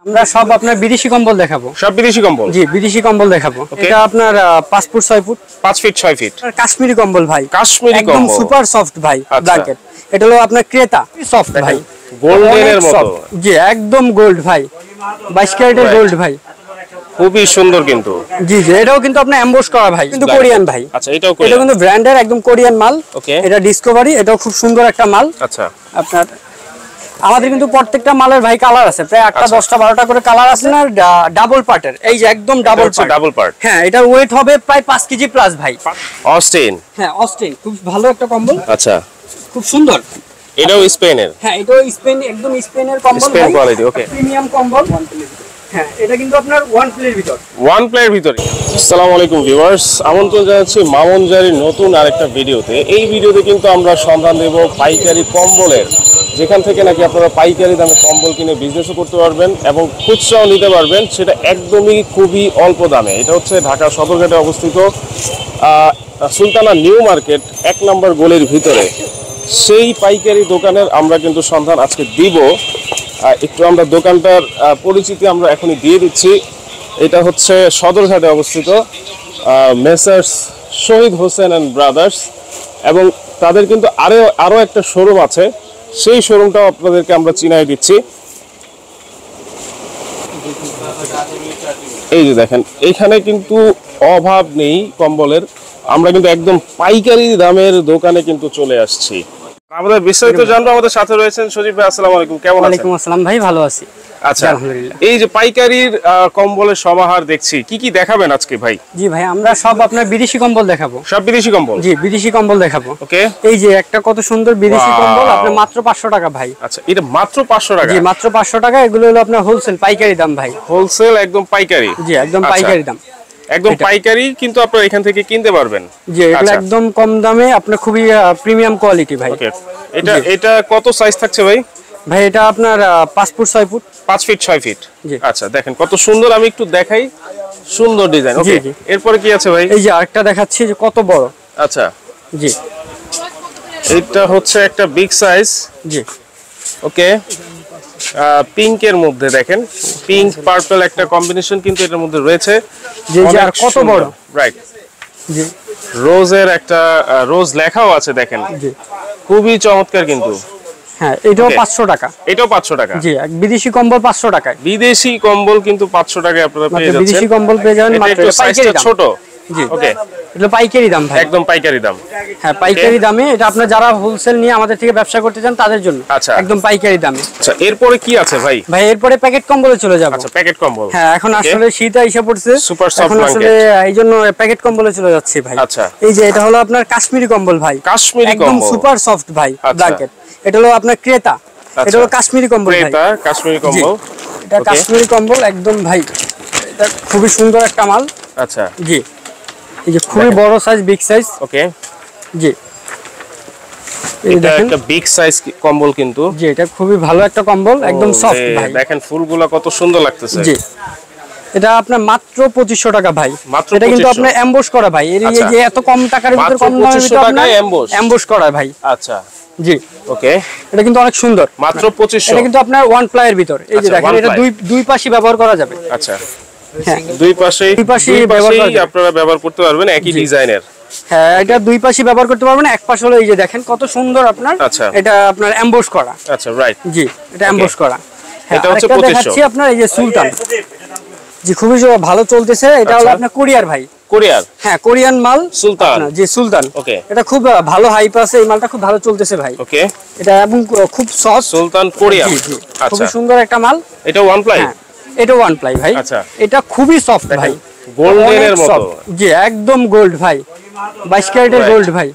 আমরা সব আপনার বিদেশি কম্বল দেখাবো। সব বিদেশি কম্বল? জি, বিদেশি কম্বল দেখাবো। এটা আপনার 5 foot 6 foot 5 feet 6 feet Kashmiri কম্বল ভাই। কাশ্মীরি কম্বল একদম সুপার সফট ভাই ব্ল্যাঙ্কেট। এটা হলো আপনার ক্রেতা সফট ভাই, গোল্ডেনের মতো। জি, একদম গোল্ড ভাই, 22 ক্যারেটের গোল্ড ভাই, খুবই সুন্দর কিন্তু। জি জি, এটাও কিন্তু আপনার এমবোস করা ভাই, কিন্তু কোরিয়ান ভাই। আচ্ছা, এটাও কোরিয়ান। এটা কিন্তু ব্র্যান্ডের একদম কোরিয়ান মাল। ওকে, এটা ডিসকভারি, এটাও খুব সুন্দর একটা মাল। আচ্ছা, আপনার আমাদের কিন্তু প্রত্যেকটা মালের ভাই কালার আছে, প্রায় 8টা 10টা 12টা করে কালার আছে না, ডাবল পার্টের। এই যে একদম ডাবল পার্ট। হ্যাঁ, এটা ওয়েট হবে প্রায় 5 কেজি প্লাস ভাই। অস্টিন? হ্যাঁ, অস্টিন খুব ভালো একটা কম্বল। আচ্ছা, খুব সুন্দর। এটাও স্পেনের? হ্যাঁ, এটাও স্পেন, একদম স্পেনের কম্বল ভাই, স্পেন কোয়ালিটি। ওকে, প্রিমিয়াম কম্বল। হ্যাঁ, এটা কিন্তু আপনার ওয়ান প্লের ভিতর। ওয়ান প্লের ভিতরে। আসসালামু আলাইকুম ভিউয়ার্স, আমন্ত্রণ জানাচ্ছি মামুন জারির নতুন আরেকটা ভিডিওতে। এই ভিডিওতে কিন্তু আমরা সন্ধান দেব পাইকারি কম্বলের, যেখান থেকে নাকি আপনারা পাইকারি দামে কম্বল কিনে বিজনেসও করতে পারবেন এবং খুচরাও নিতে পারবেন, সেটা একদমই খুবই অল্প দামে। এটা হচ্ছে ঢাকা সদরঘাটে অবস্থিত সুলতানা নিউ মার্কেট 1 নম্বর গলির ভিতরে। সেই পাইকারি দোকানের আমরা কিন্তু সন্ধান আজকে দিব। একটু আমরা দোকানটার পরিচিতি আমরা এখনই দিয়ে দিচ্ছি। এটা হচ্ছে সদরঘাটে অবস্থিত messrs Shahid Hossain and brothers, এবং তাদের কিন্তু আরও একটা শোরুম আছে, সেই শোরুমটাও আপনাদেরকে আমরা চিনাই দিচ্ছি। এই যে দেখেন, এখানে কিন্তু অভাব নেই কম্বলের। আমরা কিন্তু একদম পাইকারি দামের দোকানে কিন্তু চলে আসছি। আমাদের বিস্তারিত জানবো। আমাদের সাথে রয়েছেন সজীব ভাই। আসসালামু আলাইকুম, কেমন আছেন? ওয়ালাইকুম আসসালাম ভাই, ভালো আছি। আচ্ছা, আলহামদুলিল্লাহ। এই যে পাইকারির কম্বলের সমাহার দেখছি, কি কি দেখাবেন আজকে ভাই? জি ভাই, আমরা সব আপনার বিদেশি কম্বল দেখাবো। সব বিদেশি কম্বল? জি, বিদেশি কম্বল দেখাবো। ওকে, এই যে একটা কত সুন্দর বিদেশি কম্বল, আপনার মাত্র 500 টাকা ভাই। আচ্ছা, এটা মাত্র 500 টাকা? জি, মাত্র 500 টাকা। এগুলো হলো আপনার হোলসেল পাইকারি দাম ভাই। হোলসেল একদম পাইকারি? জি, একদম পাইকারি দাম, একদম পাইকারি, কিন্তু আপনারা এখান থেকে কিনতে পারবেন। জি, এগুলো একদম কম দামে, আপনার খুবই প্রিমিয়াম কোয়ালিটি ভাই। ওকে, এটা কত সাইজ থাকছে ভাই? ভাই এটা আপনার 5 ফুট 6 ফুট 5 ফিট 6 ফিট। জি, আচ্ছা, দেখেন কত সুন্দর, আমি একটু দেখাই, সুন্দর ডিজাইন। ওকে, এরপরে কি আছে ভাই? এই যে আরেকটা দেখাচ্ছি, যে কত বড়। আচ্ছা, জি, এটা হচ্ছে একটা বিগ সাইজ। জি, ওকে, পিঙ্কের মধ্যে দেখেন, পিঙ্ক পার্পল একটা কম্বিনেশন কিন্তু এটার মধ্যে রয়েছে। জি, আর কত বড়। রাইট, জি, রোজের একটা রোজ লেখাও আছে দেখেন, জি, খুবই চমৎকার কিন্তু। হ্যাঁ, এটাও 500 টাকা। এটাও 500 টাকা? জি, বিদেশি কম্বল 500 টাকায়। বিদেশি কম্বল কিন্তু 500 টাকায় আপনারা পেয়ে যাচ্ছেন। বিদেশি কম্বল পেয়ে যাবেন মাত্র পাইকারি দাম। ছোট? জি, ওকে, এটা পাইকারি দাম ভাই, একদম পাইকারি দাম। হ্যাঁ, পাইকারি দামে। এটা আপনারা যারা হোলসেল নিয়ে আমাদের থেকে ব্যবসা করতে চান তাদের জন্য। আচ্ছা, একদম পাইকারি দামে। আচ্ছা, এরপরে কি আছে ভাই? ভাই এরপরে প্যাকেট কম্বলে চলে যাব। আচ্ছা, প্যাকেট কম্বল। হ্যাঁ, এখন আসলে শীত এসে পড়ছে, সুপার সফট এখন আসলে এইজন্য প্যাকেট কম্বলে চলে যাচ্ছে ভাই। আচ্ছা, এই যে এটা হলো আপনার কাশ্মীরি কম্বল ভাই, কাশ্মীরি কম্বল, একদম সুপার সফট ভাই ব্ল্যাঙ্কেট। এটা হলো আপনার ক্রেতা, এটা হলো কাশ্মীরি কম্বল ভাই। ক্রেতা কাশ্মীরি কম্বল, এটা কাশ্মীরি কম্বল একদম ভাই, এটা খুবই সুন্দর একটা মাল। আচ্ছা, জি, এই যে খুবই বড় সাইজ, বিগ সাইজ। ওকে, জি, এটা একটা বিগ সাইজ কম্বল কিন্তু। জি, এটা খুবই ভালো একটা কম্বল, একদম সফট ভাই। দেখেন ফুলগুলো কত সুন্দর লাগতেছে। জি, এটা আপনার মাত্র 2500 টাকা ভাই। এটা কিন্তু আপনার এমবোস করা ভাই। এই যে এত কম টাকার ভিতর, কম দামের ভিতর আপনার এমবোস করা ভাই। আচ্ছা, জি, ওকে, এটা কিন্তু অনেক সুন্দর। মাত্র 2500? এটা কিন্তু আপনার ওয়ান প্লাইয়ের ভিতর। এই যে দেখেন, এটা দুই পাশে ব্যবহার করা যাবে। আচ্ছা, হ্যাঁ, দুই পাশেই আপনারা ব্যবহার করতে পারবেন একই ডিজাইনের। হ্যাঁ, এটা দুই পাশে ব্যবহার করতে পারবেন। এক পাশ হলো এই যে দেখেন কত সুন্দর আপনার। আচ্ছা, এটা আপনার এমবোস করা। আচ্ছা, রাইট। জি, এটা এমবোস করা। এটা হচ্ছে 2500। দেখাচ্ছি আপনার এই যে সুলতান। জি, খুবই ভালো চলতেছে। এটা হলো আপনার কোরিয়ার ভাই। কোরিয়ার? হ্যাঁ, কোরিয়ান মাল সুলতান। জি, সুলতান। ওকে, এটা খুব ভালো হাইপ আছে, এই মালটা খুব ভালো চলতেছে ভাই। ওকে, এটা এবং খুব সফট। সুলতান কোরিয়ান। জি, জি, আচ্ছা, খুব সুন্দর একটা মাল। এটা ওয়ান প্লাই? হ্যাঁ, এটা ওয়ান প্লাই ভাই। আচ্ছা, এটা খুবই সফট ভাই, গোল্ডেনের মতো। জি, একদম গোল্ড ভাই, 22 ক্যারেটের গোল্ড ভাই,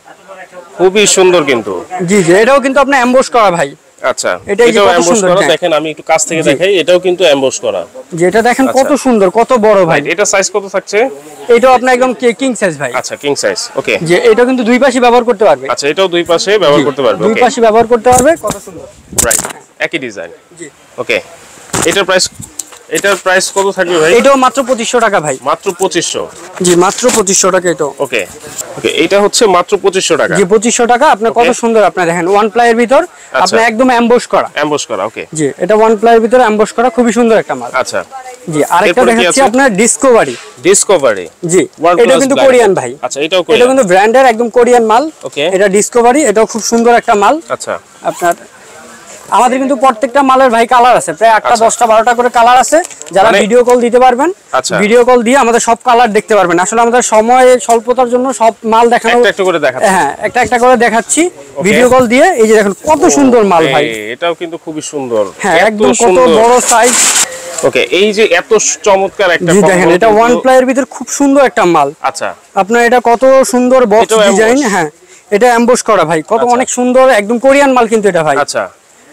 খুবই সুন্দর কিন্তু। জি, জি, এটাও কিন্তু আপনার এমবোস করা ভাই। আচ্ছা, এটাও এমবোস করা। দেখেন আমি একটু কাছ থেকে দেখাই, এটাও কিন্তু এমবোস করা। যেটা দেখেন কত সুন্দর, কত বড় ভাই। এটা সাইজ কত থাকছে? এটাও আপনার একদম কিং সাইজ ভাই। আচ্ছা, কিং সাইজ। ওকে, যে এটা কিন্তু দুই পাশে ব্যবহার করতে পারবে। আচ্ছা, এটাও দুই পাশে ব্যবহার করতে পারবে। দুই পাশে ব্যবহার করতে পারবে, কত সুন্দর। রাইট, একই ডিজাইন। জি, ওকে, এটার প্রাইস কত থাকবে ভাই? এটাও মাত্র 2500 টাকা ভাই। মাত্র 2500? জি, মাত্র 2500 টাকা এটাও। ওকে, ওকে, এটা হচ্ছে মাত্র 2500 টাকা। জি 2500 টাকা। আপনি কত সুন্দর, আপনি দেখেন ওয়ান প্লাই এর ভিতর আপনি একদম এমবস করা। ওকে জি, এটা ওয়ান প্লাই এর ভিতর এমবস করা, খুবই সুন্দর একটা মাল। আচ্ছা জি, আরেকটা দেখাচ্ছি আপনার ডিসকভারি। জি, এটা কিন্তু কোরিয়ান ভাই। আচ্ছা, এটাও কোরিয়ান, এটা কিন্তু ব্র্যান্ডের একদম কোরিয়ান মাল। ওকে, এটা ডিসকভারি, এটাও খুব সুন্দর একটা মাল। আচ্ছা, আপনার আমাদের কিন্তু প্রত্যেকটা মালের ভাই কালার আছে, প্রায় 8টা 10টা 12টা করে কালার আছে। যারা ভিডিও কল দিতে পারবেন, ভিডিও কল দিয়ে আমাদের সব কালার দেখতে পারবেন। আসলে আমাদের সময় স্বল্পতার জন্য সব মাল দেখানো, একটা একটা করে দেখাচ্ছি। হ্যাঁ, একটা একটা করে দেখাচ্ছি ভিডিও কল দিয়ে। এই যে দেখেন কত সুন্দর মাল ভাই, এটাও কিন্তু খুবই সুন্দর। হ্যাঁ, একদম কত বড় সাইজ। ওকে, এই যে এত চমৎকার একটা জি দেখেন, এটা ওয়ান প্লাই এর ভিতর খুব সুন্দর একটা মাল। আচ্ছা, আপনার এটা কত সুন্দর বক্স ডিজাইন। হ্যাঁ, এটা এমবস করা ভাই, কত অনেক সুন্দর, একদম কোরিয়ান মাল কিন্তু এটা ভাই। আচ্ছা,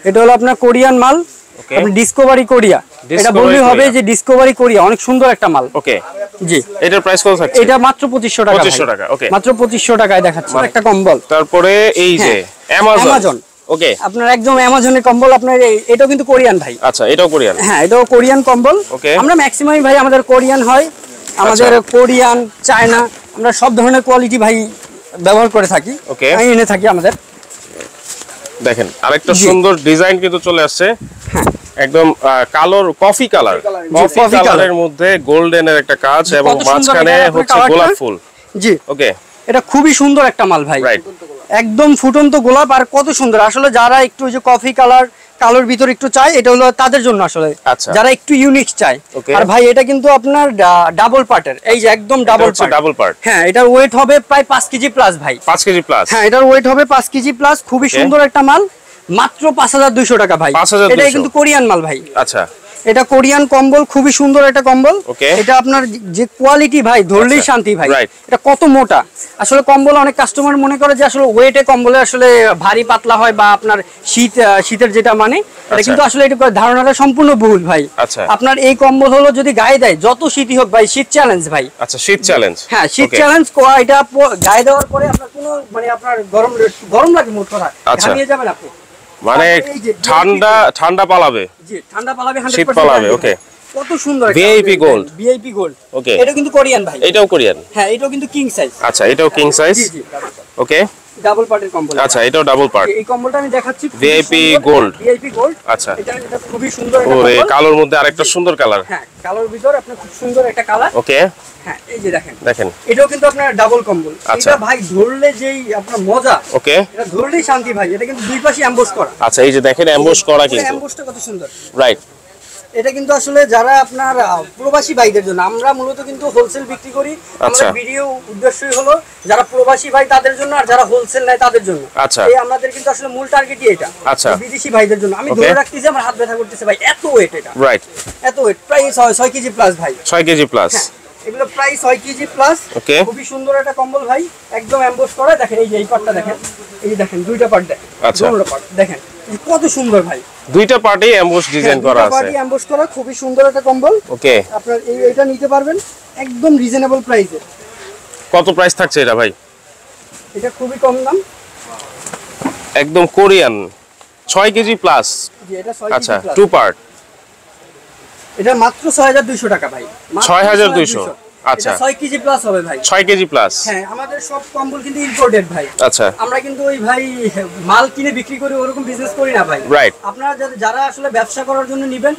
এটা হলো আপনার কোরিয়ান মাল, আপনি ডিসকভারি কোরিয়া, এটা বললেই হবে যে ডিসকভারি কোরিয়া, অনেক সুন্দর একটা মাল। ওকে, জি, এটার প্রাইস কত থাকছে? এটা মাত্র 2500 টাকা। 2500 টাকা, ওকে, মাত্র 2500 টাকায় দেখাচ্ছি একটা কম্বল। তারপরে এই যে অ্যামাজন, ওকে, আপনার একদম অ্যামাজনের কম্বল। আপনার এটাও কিন্তু কোরিয়ান ভাই। আচ্ছা, এটাও কোরিয়ান, হ্যাঁ, এটাও কোরিয়ান কম্বল। আমরা ম্যাক্সিমাম ভাই আমাদের কোরিয়ান হয়, আমাদের কোরিয়ান, চায়না, আমরা সব ধরনের কোয়ালিটি ভাই ব্যবহার করে থাকি, আমি এনে থাকি আমাদের। দেখেন আরেকটা সুন্দর ডিজাইন কিন্তু চলে আসছে, একদম কালোর কফি কালারের মধ্যে গোল্ডেনের একটা কাজ এবং মাঝখানে হচ্ছে গোলাপ ফুল। জি, ওকে, এটা খুবই সুন্দর একটা মাল ভাই, একদম ফুটন্ত গোলাপ, আর কত সুন্দর। আসলে যারা একটু ওই যে কফি কালোর ভিতর একটু চায়, এটা হলো তাদের জন্য আসলে, যারা একটু ইউনিক চায়। আর ভাই এটা কিন্তু আপনার ডাবল পার্টের, এই যে একদম ডাবল পার্ট। হ্যাঁ, এটার ওয়েট হবে প্রায় 5 কেজি প্লাস ভাই। 5 কেজি প্লাস, হ্যাঁ, এটার ওয়েট হবে 5 কেজি প্লাস। খুবই সুন্দর একটা মাল, মাত্র 5200 টাকা ভাই। এটা কিন্তু কোরিয়ান মাল ভাই। আচ্ছা, এটা কোরিয়ান কম্বল, খুবই সুন্দর একটা কম্বল। এটা আপনার যে কোয়ালিটি ভাই, ধরলেই শান্তি ভাই। এটা কত মোটা, আসলে কম্বল অনেক কাস্টমার মনে করে যে আসলে ওয়েটে কম্বলে আসলে ভারী পাতলা হয় বা আপনার শীতের যেটা মানে, এটা কিন্তু আসলে এটা ধারণাটা সম্পূর্ণ ভুল ভাই। আপনার এই কম্বল হলো যদি গায়ে দেয়, যত শীতই হোক ভাই, শীত চ্যালেঞ্জ ভাই। আচ্ছা, শীত চ্যালেঞ্জ, হ্যাঁ, শীত চ্যালেঞ্জ। এটা গায়ে দেওয়ার পরে আপনার কোনো মানে আপনার গরম লাগে মোট কথা, ঘামিয়ে যাবেন আপনি, মানে ঠান্ডা পালাবে। জি, ঠান্ডা পালাবে, শীত পালাবে। ওকে, কত সুন্দর ভিআইপি গোল্ড। ওকে, এটা কিন্তু কোরিয়ান ভাই। এটাও কোরিয়ান, হ্যাঁ, এটাও কিন্তু কিং সাইজ। আচ্ছা, এটাও কিং সাইজ। ওকে, ডাবল পার্টের কম্বল। আচ্ছা, এটাও ডাবল পার্ট। এই কম্বলটা আমি দেখাচ্ছি, ভিআইপি গোল্ড। আচ্ছা, এটা খুবই সুন্দর একটা কম্বল। ওরে, কালোর মধ্যে আরেকটা সুন্দর কালার। হ্যাঁ, কালোর ভিতর আপনার খুব সুন্দর একটা কালার। ওকে, হ্যাঁ, এই যে দেখেন এটাও কিন্তু আপনার ডাবল কম্বল। এটা ভাই ধরলে যেই আপনার মজা, ওকে, এটা ধরলেই শান্তি ভাই। এটা কিন্তু দুই পাশে এমবস করা। আচ্ছা, এই যে দেখেন এমবস করা, কিন্তু এমবসটা কত সুন্দর, রাইট। এটা কিন্তু আসলে যারা আপনার প্রবাসী ভাইদের জন্য, আমরা মূলত কিন্তু হোলসেল বিক্রি করি। আমাদের ভিডিও উদ্দেশ্যই হলো যারা প্রবাসী ভাই তাদের জন্য, আর যারা হোলসেল নেয় তাদের জন্য। এই আমাদের কিন্তু আসলে মূল টার্গেটই এটা, বিদেশি ভাইদের জন্য। আমি ধরে রাখতেছি, আমার হাত ব্যথা করতেছে ভাই, এত ওয়েট এটা, রাইট, এত ওয়েট, প্রায় 6 কেজি প্লাস ভাই। 6 কেজি প্লাস, এগুলো প্রায় 6 কেজি প্লাস। খুবই সুন্দর একটা কম্বল ভাই, একদম এমবস করা। দেখেন এই যে এই পার্টটা দেখেন, এই যে দেখেন দুইটা পার্ট দেখেন, দুটো পার্ট দেখেন কত সুন্দর ভাই, দুইটা পার্টে এমবস ডিজাইন করা আছে, পার্টে এমবস করা, খুবই সুন্দর একটা কম্বল। ওকে, আপনারা এইটা নিতে পারবেন একদম রিজনেবল প্রাইসে। কত প্রাইস থাকছে এটা ভাই? এটা খুবই কম দাম, একদম কোরিয়ান, 6 কেজি প্লাস। জি, এটা 6 কেজি প্লাস। আচ্ছা, টু পার্ট, এটা মাত্র 6200 টাকা ভাই। 6200। আচ্ছা, 6 কেজি প্লাস হবে ভাই। 6 কেজি প্লাস। হ্যাঁ, আমাদের সব কম্বল কিন্তু ইম্পোর্টেড ভাই। আচ্ছা, আমরা কিন্তু ওই ভাই মাল কিনে বিক্রি করি ওরকম বিজনেস করি না ভাই। রাইট, আপনারা যারা আসলে ব্যবসা করার জন্য নেবেন,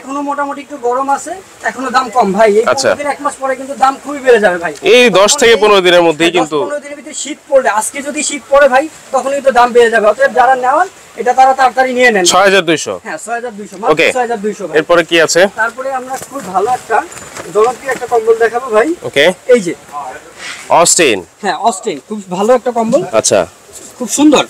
এখনো মোটামুটি একটু গরম আছে, এখনো দাম কম ভাই। এই 15 দিন এক মাস পরে কিন্তু দাম খুবই বেড়ে যাবে ভাই। এই 10 থেকে 15 দিনের মধ্যেই কিন্তু 15 দিনের ভিতরে শীত পড়লে, আজকে যদি শীত পড়ে ভাই, তখন কিন্তু দাম বেড়ে যাবে। অতএব যারা নেওয়ার এটা তারা তাড়াতাড়ি নিয়ে নেন। 6200। হ্যাঁ, 6200, মাত্র 6200 ভাই। এরপরে কি আছে? তারপরে আমরা খুব ভালো একটা জনপ্রিয় একটা কম্বল দেখাবো ভাই। ওকে, এই যে অস্টিন। হ্যাঁ, অস্টিন খুব ভালো একটা কম্বল। আচ্ছা, খুব সুন্দর।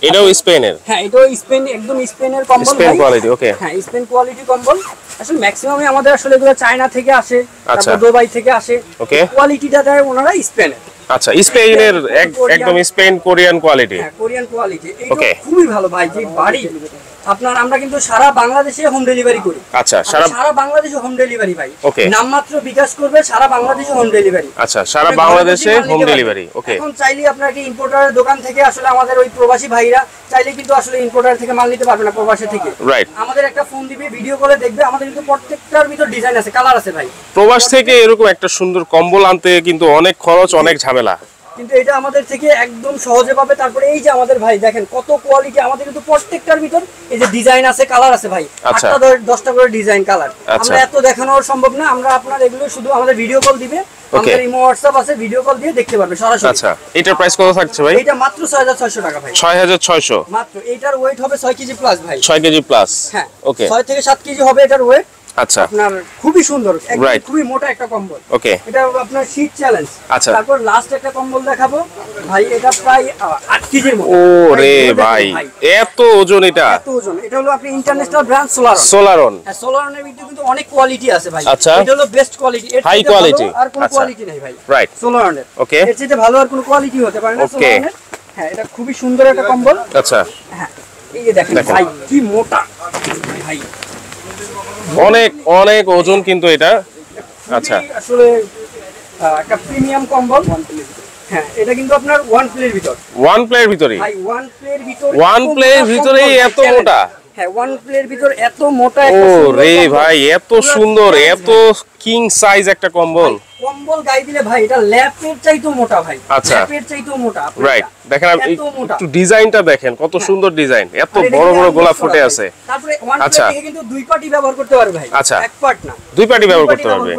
এটাও স্পেনের? হ্যাঁ, এটাও স্পেন, একদম স্পেনের কম্বল ভাই। Spain quality. ওকে, হ্যাঁ, স্পেন কোয়ালিটি কম্বল। আসলে ম্যাক্সিমামই আমাদের আসলে এগুলো চায়না থেকে আসে, তারপর দুবাই থেকে আসে। ওকে, কোয়ালিটিটা দেয় ওনারা স্পেনের। আচ্ছা, স্পেনের একদম স্পেন কোরিয়ান কোয়ালিটি। হ্যাঁ, কোরিয়ান কোয়ালিটি। এটা খুবই ভালো ভাই। যে বাড়ি আপনার, আমরা কিন্তু সারা বাংলাদেশে হোম ডেলিভারি করি। আচ্ছা, সারা বাংলাদেশে হোম ডেলিভারি ভাই। ওকে, নামমাত্র বিকাশ করবে, সারা বাংলাদেশে হোম ডেলিভারি। আচ্ছা, সারা বাংলাদেশে হোম ডেলিভারি। ওকে, এখন চাইলে আপনার কি ইম্পোর্টারের দোকান থেকে আসলে আমাদের ওই প্রবাসী ভাইরা চাইলে কিন্তু আসলে ইম্পোর্টার থেকে মাল নিতে পারবে না, প্রবাসী থেকে। রাইট, আমাদের একটা ফোন দিবে, ভিডিও কলে দেখবে, আমাদের কিন্তু প্রত্যেকটার ভিতর ডিজাইন আছে, কালার আছে ভাই। প্রবাস থেকে এরকম একটা সুন্দর কম্বল আনতে কিন্তু অনেক খরচ, অনেক ঝামেলা। কিন্তু এটা আমাদের থেকে একদম সহজে পাবে। তারপরে এই যে আমাদের ভাই দেখেন কত কোয়ালিটি, আমাদের কিন্তু প্রত্যেকটার ভিতর এই যে ডিজাইন আছে, কালার আছে ভাই, 8টা 10টা করে ডিজাইন কালার। আমরা এত দেখানো সম্ভব না, আমরা আপনার এগুলো শুধু আমাদের ভিডিও কল দিবে, আমাদের ইমো হোয়াটসঅ্যাপ আছে, ভিডিও কল দিয়ে দেখতে পারবে সরাসরি। আচ্ছা, এটার প্রাইস কত থাকছে ভাই? এটা মাত্র 6600 টাকা ভাই। 6600 মাত্র। এটার ওয়েট হবে 6 কেজি প্লাস ভাই। 6 কেজি প্লাস। হ্যাঁ, ওকে। 6 থেকে 7 কেজি হবে এটার ওয়েট। আচ্ছা, আপনার খুবই সুন্দর, একদম খুবই মোটা একটা কম্বল। ওকে, এটা আপনার শীত চ্যালেঞ্জ। আচ্ছা, তারপর লাস্ট একটা কম্বল দেখাবো ভাই, এটা প্রায় 8 কেজির মতো। ওরে ভাই, এত ওজন! এত ওজন। এটা হলো আপনি ইন্টারন্যাশনাল ব্র্যান্ড সোলারন। হ্যাঁ, সোলারনের ভিতরে কিন্তু অনেক কোয়ালিটি আছে ভাই। আচ্ছা, এটা হলো বেস্ট কোয়ালিটি, হাই কোয়ালিটি, আর কোনো কোয়ালিটি নাই ভাই। রাইট, সোলারনের। ওকে, এর চেয়ে ভালো আর কোনো কোয়ালিটি হতে পারে না সোলারনের। হ্যাঁ, এটা খুবই সুন্দর একটা কম্বল। আচ্ছা, হ্যাঁ, এই যে দেখেন ভাই কি মোটা ভাই, অনেক অনেক ওজন কিন্তু এটা। আচ্ছা, আসলে একটা প্রিমিয়াম কম্বল। হ্যাঁ, এটা কিন্তু আপনার ওয়ান প্লের ভিতর। ওয়ান প্লের ভিতরে ভাই, ওয়ান প্লের ভিতর, ওয়ান প্লের ভিতরেই এত মোটা? হ্যাঁ, ওয়ান প্লের ভিতর এত মোটা ও একটা রে ভাই, এত সুন্দর, এত কিং সাইজ একটা কম্বল। কম্বল গায়ে দিলে ভাই এটা ল্যাপের চাইতেও মোটা ভাই। আচ্ছা, ল্যাপের চাইতেও মোটা। রাইট, দেখেন একটু ডিজাইনটা দেখেন, কত সুন্দর ডিজাইন, এত বড় বড় গোলা ফুটে আছে। তারপরে ওয়ান প্লেট থেকে কিন্তু দুই পার্টি ব্যবহার করতে পারবে ভাই। আচ্ছা, এক পার্ট না, দুই পার্টি ব্যবহার করতে পারবে।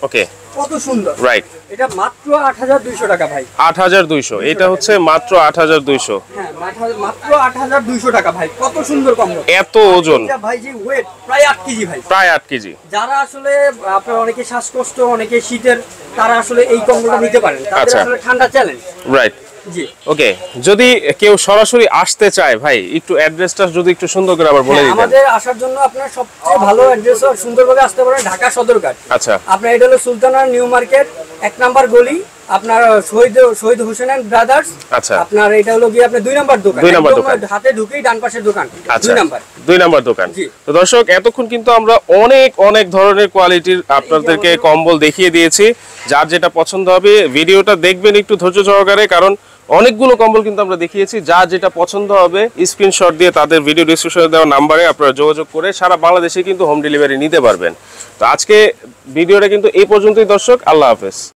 ওকে, কত সুন্দর। রাইট, এটা মাত্র 8200 টাকা ভাই। 8200, এটা হচ্ছে মাত্র 8200। হ্যাঁ, মাত্র 8200 টাকা ভাই। কত সুন্দর কম্বল, এত ওজন ভাই, যে ওয়েট প্রায় 8 কেজি ভাই। প্রায় 8 কেজি। যারা আসলে আপনার অনেকে শ্বাসকষ্ট, অনেকে শীতের, তারা আসলে এই কম্বলটা নিতে পারেন। তাদের আসলে ঠান্ডা চ্যালেঞ্জ। রাইট, জি, ওকে। যদি কেউ সরাসরি আসতে চায় ভাই, একটু অ্যাড্রেসটা যদি একটু সুন্দর করে আবার বলে দিতেন। আমাদের আসার জন্য আপনার সবচেয়ে ভালো অ্যাড্রেস আর সুন্দরভাবে আসতে পারেন ঢাকা সদরঘাট। আচ্ছা, আপনার এটা হলো সুলতানা নিউ মার্কেট 1 নাম্বার গলি, আপনার শহীদ হোসেন এন্ড ব্রাদার্স। আচ্ছা, আপনার এটা হলো কি আপনার 2 নাম্বার দোকান। 2 নাম্বার দোকান, হাতে ঢুকেই ডান পাশের দোকান। 2 নাম্বার দোকান। তো দর্শক, এতক্ষণ কিন্তু আমরা অনেক অনেক ধরনের কোয়ালিটির আপনাদেরকে কম্বল দেখিয়ে দিয়েছি। যার যেটা পছন্দ হবে ভিডিওটা দেখবেন একটু ধৈর্য সহকারে, কারণ অনেকগুলো কম্বল কিন্তু আমরা দেখিয়েছি। যার যেটা পছন্দ হবে স্ক্রিনশট দিয়ে তাদের ভিডিও ডেসক্রিপশনে দেওয়া নাম্বারে আপনারা যোগাযোগ করে সারা বাংলাদেশে কিন্তু হোম ডেলিভারি নিতে পারবেন। তো আজকে ভিডিওটা কিন্তু এই পর্যন্তই দর্শক, আল্লাহ হাফেজ।